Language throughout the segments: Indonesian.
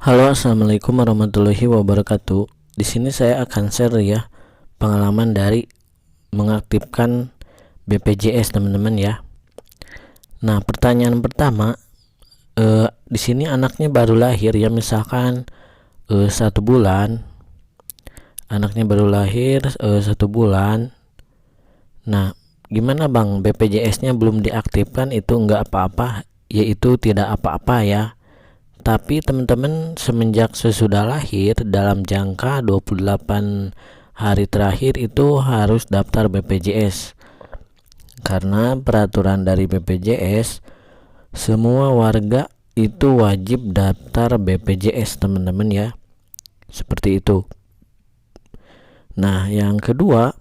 Halo, assalamualaikum warahmatullahi wabarakatuh. Di sini saya akan share ya pengalaman dari mengaktifkan BPJS teman-teman ya. Nah, pertanyaan pertama, di sini anaknya baru lahir ya, misalkan 1 bulan, anaknya baru lahir 1 bulan. Nah, gimana bang? BPJS-nya belum diaktifkan, itu nggak apa-apa, yaitu tidak apa-apa ya. Tapi teman-teman semenjak sesudah lahir dalam jangka 28 hari terakhir itu harus daftar BPJS. Karena peraturan dari BPJS, semua warga itu wajib daftar BPJS teman-teman ya. Seperti itu. Nah, yang kedua,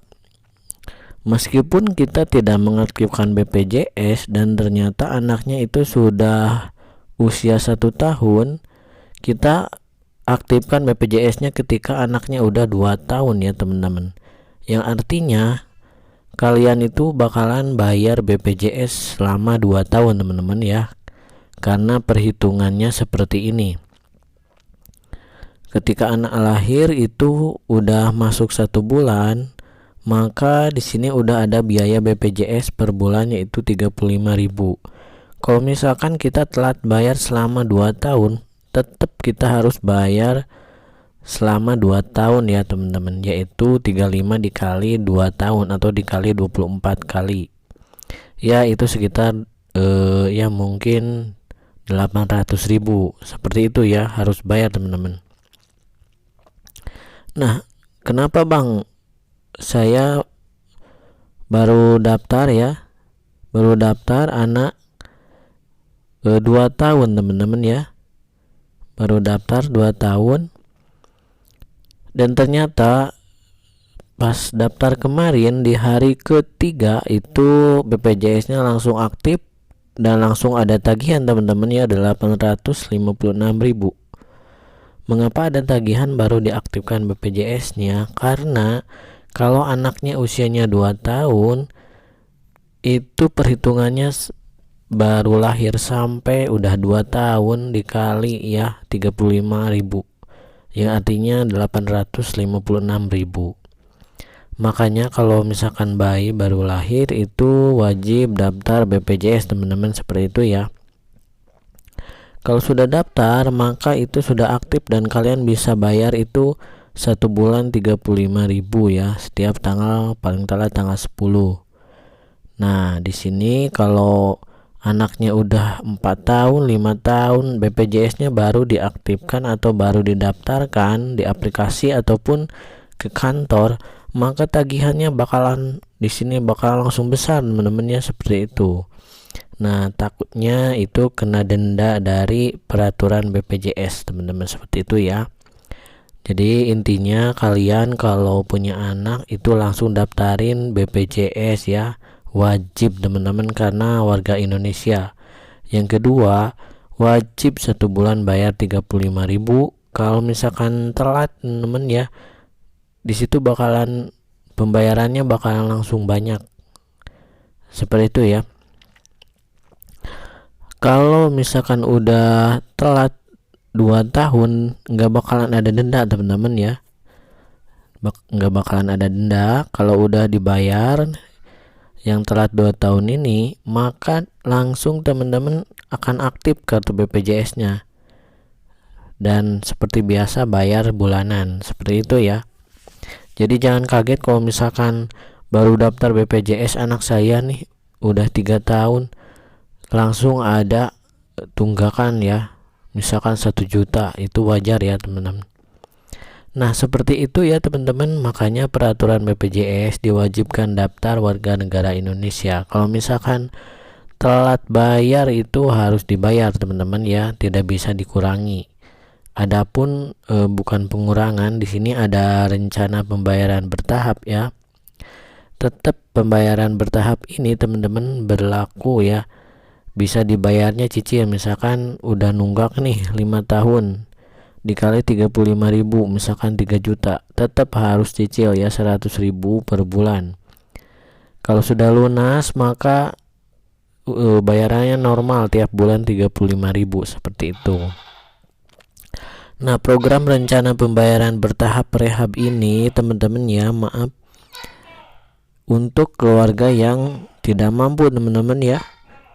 meskipun kita tidak mengaktifkan BPJS dan ternyata anaknya itu sudah usia 1 tahun, kita aktifkan BPJS-nya ketika anaknya udah 2 tahun ya teman-teman. Yang artinya kalian itu bakalan bayar BPJS selama 2 tahun teman-teman ya. Karena perhitungannya seperti ini. Ketika anak lahir itu udah masuk 1 bulan, maka di sini udah ada biaya BPJS per bulan yaitu 35.000. Kalau misalkan kita telat bayar selama 2 tahun, tetap kita harus bayar selama 2 tahun ya teman-teman, yaitu 35 dikali 2 tahun atau dikali 24 kali. Ya itu sekitar ya mungkin 800.000. Seperti itu ya, harus bayar teman-teman. Nah, kenapa bang saya baru daftar ya? Baru daftar anak 2 tahun teman-teman ya, baru daftar 2 tahun, dan ternyata pas daftar kemarin di hari ketiga itu BPJS-nya langsung aktif dan langsung ada tagihan teman-teman ya, 856.000. Mengapa ada tagihan baru diaktifkan BPJS-nya? Karena kalau anaknya usianya 2 tahun itu perhitungannya baru lahir sampai udah 2 tahun dikali ya 35.000, yang artinya 856.000. Makanya kalau misalkan bayi baru lahir itu wajib daftar BPJS teman-teman, seperti itu ya. Kalau sudah daftar maka itu sudah aktif dan kalian bisa bayar itu 1 bulan 35.000 ya, setiap tanggal paling telat tanggal 10. Nah, di sini kalau anaknya udah 4 tahun, 5 tahun, BPJS-nya baru diaktifkan atau baru didaftarkan di aplikasi ataupun ke kantor, maka tagihannya bakalan di sini bakal langsung besar teman-teman ya, seperti itu. Nah, takutnya itu kena denda dari peraturan BPJS teman-teman, seperti itu ya. Jadi intinya kalian kalau punya anak itu langsung daftarin BPJS ya, wajib teman-teman karena warga Indonesia. Yang kedua, wajib 1 bulan bayar 35.000. Kalau misalkan telat teman-teman ya, disitu bakalan pembayarannya bakalan langsung banyak, seperti itu ya. Kalau misalkan udah telat 2 tahun nggak bakalan ada denda teman-teman ya, nggak bakalan ada denda. Kalau udah dibayar yang telat 2 tahun ini, maka langsung teman-teman akan aktif kartu BPJS-nya dan seperti biasa bayar bulanan, seperti itu ya. Jadi jangan kaget kalau misalkan baru daftar BPJS anak saya nih udah 3 tahun langsung ada tunggakan ya, misalkan 1 juta, itu wajar ya teman-teman. Nah, seperti itu ya teman-teman, makanya peraturan BPJS diwajibkan daftar warga negara Indonesia. Kalau misalkan telat bayar itu harus dibayar teman-teman ya, tidak bisa dikurangi. Adapun bukan pengurangan, di sini ada rencana pembayaran bertahap ya. Tetap pembayaran bertahap ini teman-teman berlaku ya. Bisa dibayarnya cicil, misalkan udah nunggak nih 5 tahun dikali 35.000, misalkan 3 juta, tetap harus cicil ya 100.000 per bulan. Kalau sudah lunas maka bayarannya normal tiap bulan 35.000, seperti itu. Nah, program rencana pembayaran bertahap rehab ini teman-teman ya, maaf, untuk keluarga yang tidak mampu teman-teman ya,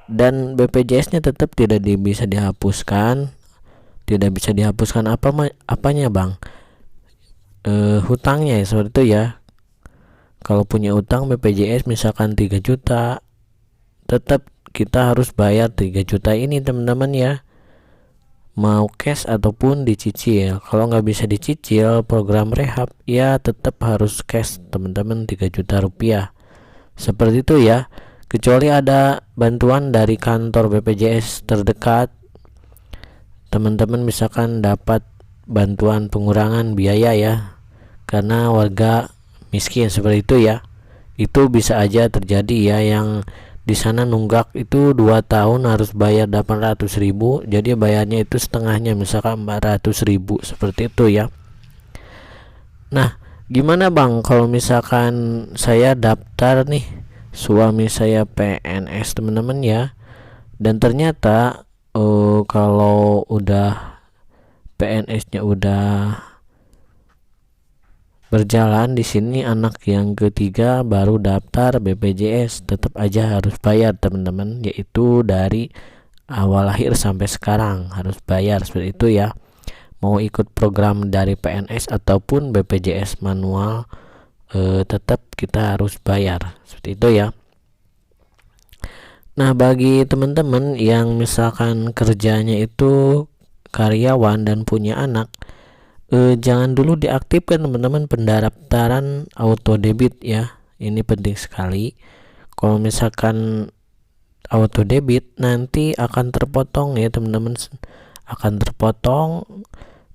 dan BPJS-nya tetap tidak bisa dihapuskan. Tidak bisa dihapuskan apanya bang? Hutangnya ya, seperti itu ya. Kalau punya utang BPJS misalkan 3 juta, tetap kita harus bayar 3 juta ini teman-teman ya, mau cash ataupun dicicil. Kalau nggak bisa dicicil program rehab ya tetap harus cash teman-teman, 3 juta rupiah, seperti itu ya. Kecuali ada bantuan dari kantor BPJS terdekat, teman-teman misalkan dapat bantuan pengurangan biaya ya karena warga miskin, seperti itu ya. Itu bisa aja terjadi ya, yang di sana nunggak itu 2 tahun harus bayar 800.000, jadi bayarnya itu setengahnya misalkan 400.000, seperti itu ya. Nah, gimana bang kalau misalkan saya daftar nih, suami saya PNS teman-teman ya, dan ternyata kalau udah PNS-nya udah berjalan, di sini anak yang ketiga baru daftar BPJS, tetap aja harus bayar teman-teman, yaitu dari awal lahir sampai sekarang harus bayar, seperti itu ya. Mau ikut program dari PNS ataupun BPJS manual, tetap kita harus bayar, seperti itu ya. Nah, bagi teman-teman yang misalkan kerjanya itu karyawan dan punya anak, jangan dulu diaktifkan teman-teman pendaftaran auto debit ya. Ini penting sekali. Kalau misalkan auto debit nanti akan terpotong ya teman-teman, akan terpotong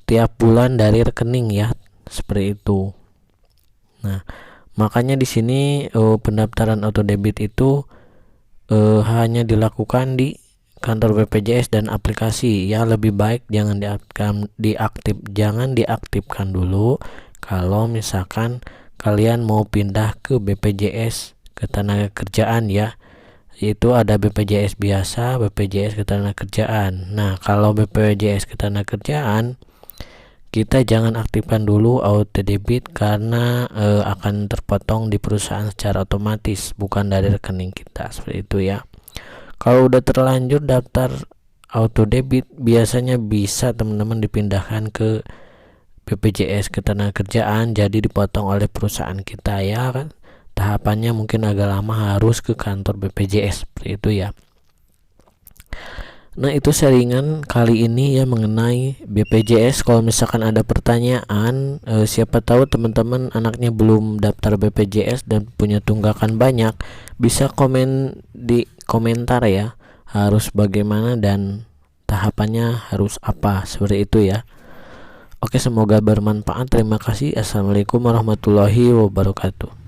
tiap bulan dari rekening ya, seperti itu. Nah, makanya di sini pendaftaran auto debit itu hanya dilakukan di kantor BPJS dan aplikasi ya. Lebih baik jangan diaktifkan dulu kalau misalkan kalian mau pindah ke BPJS Ketenagakerjaan ya, yaitu ada BPJS biasa, BPJS Ketenagakerjaan. Nah, kalau BPJS Ketenagakerjaan kita jangan aktifkan dulu auto debit karena akan terpotong di perusahaan secara otomatis, bukan dari rekening kita, seperti itu ya. Kalau udah terlanjur daftar auto debit biasanya bisa teman-teman dipindahkan ke BPJS Ketenagakerjaan, jadi dipotong oleh perusahaan kita ya kan. Tahapannya mungkin agak lama, harus ke kantor BPJS, seperti itu ya. Nah, itu sharingan kali ini ya mengenai BPJS. Kalau misalkan ada pertanyaan, siapa tahu teman-teman anaknya belum daftar BPJS dan punya tunggakan banyak, bisa komen di komentar ya, harus bagaimana dan tahapannya harus apa, seperti itu ya. Oke, semoga bermanfaat. Terima kasih. Assalamualaikum warahmatullahi wabarakatuh.